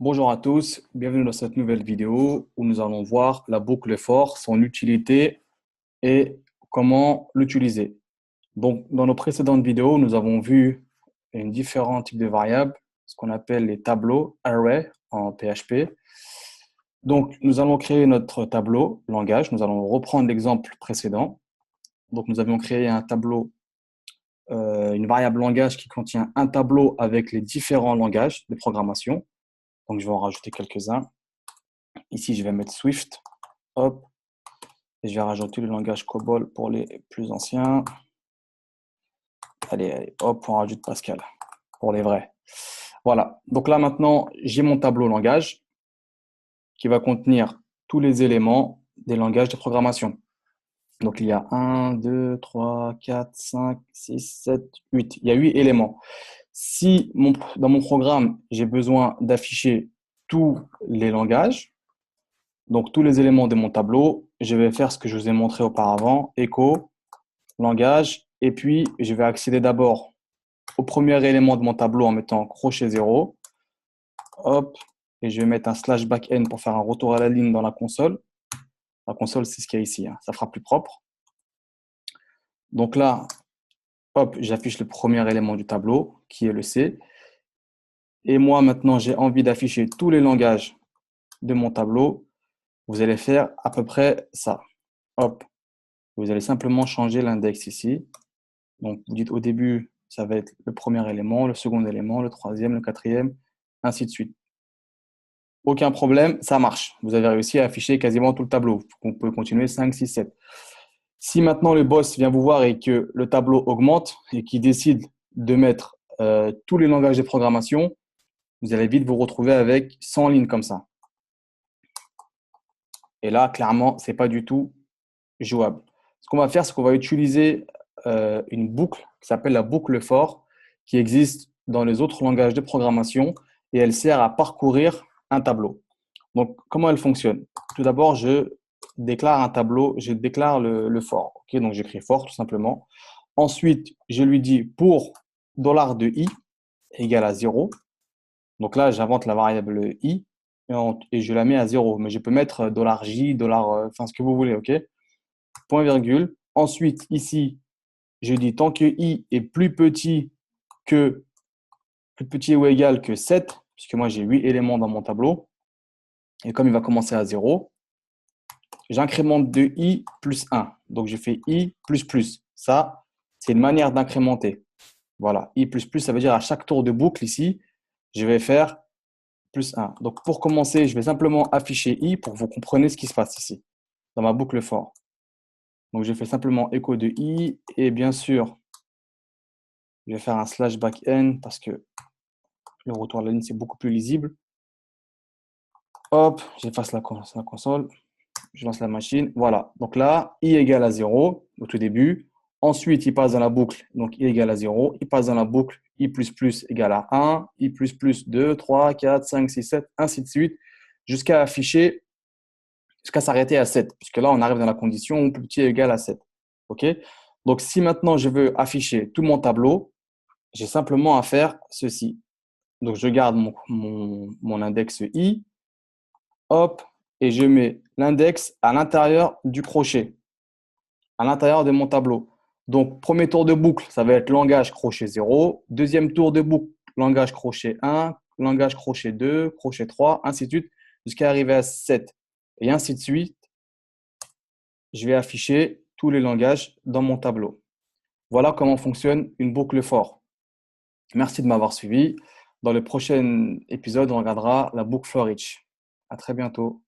Bonjour à tous, bienvenue dans cette nouvelle vidéo où nous allons voir la boucle for, son utilité et comment l'utiliser. Donc, dans nos précédentes vidéos, nous avons vu différents types de variables, ce qu'on appelle les tableaux array en PHP. Donc, nous allons créer notre tableau langage. Nous allons reprendre l'exemple précédent. Donc, nous avions créé un tableau, une variable langage qui contient un tableau avec les différents langages de programmation. Donc, je vais en rajouter quelques-uns. Ici, je vais mettre Swift. Hop. Et je vais rajouter le langage COBOL pour les plus anciens. Allez, hop, on rajoute Pascal pour les vrais. Voilà. Donc là, maintenant, j'ai mon tableau langage qui va contenir tous les éléments des langages de programmation. Donc, il y a 1, 2, 3, 4, 5, 6, 7, 8. Il y a 8 éléments. Si dans mon programme, j'ai besoin d'afficher tous les langages, donc tous les éléments de mon tableau, je vais faire ce que je vous ai montré auparavant, echo, langage, et puis je vais accéder d'abord au premier élément de mon tableau en mettant crochet 0. Hop, et je vais mettre un slash backend pour faire un retour à la ligne dans la console. La console, c'est ce qu'il y a ici, hein. Ça fera plus propre. Donc là, hop, j'affiche le premier élément du tableau, qui est le C. Et moi, maintenant, j'ai envie d'afficher tous les langages de mon tableau. Vous allez faire à peu près ça. Hop, vous allez simplement changer l'index ici. Donc, vous dites au début, ça va être le premier élément, le second élément, le troisième, le quatrième, ainsi de suite. Aucun problème, ça marche. Vous avez réussi à afficher quasiment tout le tableau. On peut continuer 5, 6, 7. Si maintenant le boss vient vous voir et que le tableau augmente et qu'il décide de mettre tous les langages de programmation, vous allez vite vous retrouver avec 100 lignes comme ça. Et là, clairement, ce n'est pas du tout jouable. Ce qu'on va faire, c'est qu'on va utiliser une boucle qui s'appelle la boucle for, qui existe dans les autres langages de programmation et elle sert à parcourir un tableau. Donc, comment elle fonctionne? Tout d'abord, je déclare un tableau, je déclare le for. Okay, donc, j'écris for tout simplement. Ensuite, je lui dis pour $de i égale à 0. Donc là, j'invente la variable i et je la mets à 0. Mais je peux mettre $j, enfin ce que vous voulez, ok? Point virgule. Ensuite, ici, je dis tant que i est plus petit ou égal que 7, puisque moi j'ai 8 éléments dans mon tableau, et comme il va commencer à 0, j'incrémente de i plus 1. Donc je fais i plus plus. Ça, c'est une manière d'incrémenter. Voilà, i plus plus, ça veut dire à chaque tour de boucle ici, je vais faire plus 1. Donc pour commencer, je vais simplement afficher i pour que vous compreniez ce qui se passe ici, dans ma boucle for. Donc je fais simplement écho de i, et bien sûr, je vais faire un slash backend parce que le retour à la ligne, c'est beaucoup plus lisible. Hop, j'efface la console. Je lance la machine. Voilà. Donc là, i égale à 0 au tout début. Ensuite, il passe dans la boucle. Donc, i égale à 0. Il passe dans la boucle. i plus plus égale à 1. i plus plus 2, 3, 4, 5, 6, 7, ainsi de suite. Jusqu'à afficher, jusqu'à s'arrêter à 7. Puisque là, on arrive dans la condition où plus petit est égal à 7. OK? Donc, si maintenant je veux afficher tout mon tableau, j'ai simplement à faire ceci. Donc, je garde mon index i. Hop, et je mets l'index à l'intérieur du crochet, à l'intérieur de mon tableau. Donc, premier tour de boucle, ça va être langage crochet 0. Deuxième tour de boucle, langage crochet 1, langage crochet 2, crochet 3, ainsi de suite, jusqu'à arriver à 7. Et ainsi de suite, je vais afficher tous les langages dans mon tableau. Voilà comment fonctionne une boucle for. Merci de m'avoir suivi. Dans le prochain épisode, on regardera la boucle for each. À très bientôt.